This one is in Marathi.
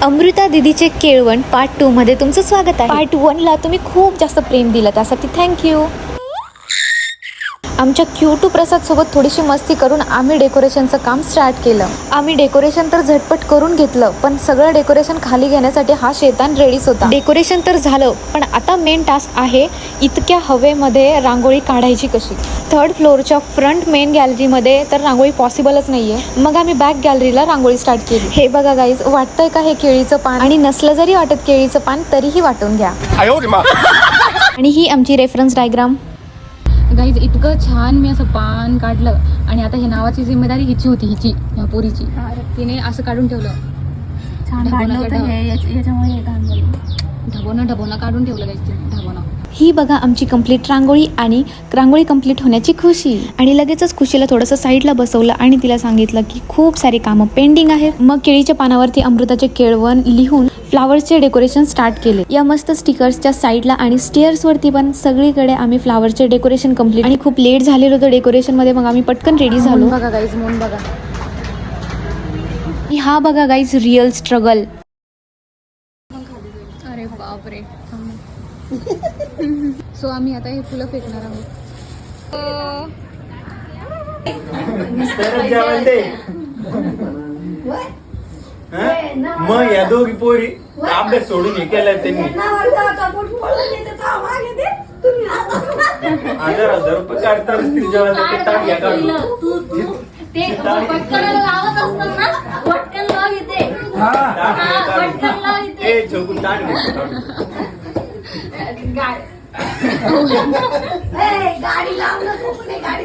अमृता दीदीचे केळवण पार्ट 2 मध्ये तुमचं स्वागत आहे। पार्ट 1 ला तुम्ही खूप जास्त प्रेम दिलं त्यासाठी थँक्यू। आमच्या क्यूटू प्रसाद सोबत थोडीशी मस्ती करून आम्ही डेकोरेशनचं काम स्टार्ट केलं। आम्ही डेकोरेशन तर झटपट करून घेतलं, पण सगळं डेकोरेशन खाली घेण्यासाठी हा शैतान रेडीच होता। डेकोरेशन तर झालं, पण आता मेन टास्क आहे इतक्या हवेमध्ये रांगोळी काढायची कशी। 3rd फ्लोअरच्या फ्रंट मेन गॅलरीमध्ये तर रांगोळी पॉसिबलच नाहीये, मग आम्ही बॅक गॅलरीला रांगोळी स्टार्ट केली। हे बघा गाईज, वाटतंय का हे केळीचं पान? आणि नसलं जरी वाटत केळीचं पान तरीही वाटून घ्या। आणि ही आमची रेफरन्स डायग्राम। गाईज इतकं छान मी असं पान काढलं, आणि आता हे नावाची जिम्मेदारी हिची होती, ह्या पोरीची। तिने असं काढून ठेवलं, ढबोना काढून ठेवलं गाईज तिने, ढबोना। ही बघा आमची कंप्लीट रांगोळी, आणि रांगोळी कंप्लीट होण्याची खुशी। आणि लगेचच खुशीला थोडंसं साईडला बसवलं आणि तिला सांगितलं की खूप सारी कामं पेंडिंग आहेत। मग केळीच्या पानावरती अमृताचे केळवण लिहून फ्लावर्सचे डेकोरेशन स्टार्ट केले। या मस्त स्टिकर्सच्या साईडला आणि स्टेअर्स वरती पण सगळीकडे आम्ही फ्लावरचे डेकोरेशन कंप्लीट। आणि खूप लेट झालेलं होतं डेकोरेशन मध्ये, मग आम्ही पटकन रेडी झालो। बघा गाईज, मून बघा। हा बघा गाईज रिअल स्ट्रगल। अरे बापरे। सो आम्ही आता हे फुलं फेकणार आहोत। मग या दोघी पोरी अभ्यास सोडून हे केलाय त्यांनी। 1000 रुपये काढतात जेव्हा ताट घ्या काढून गाडी लावलं, गाडी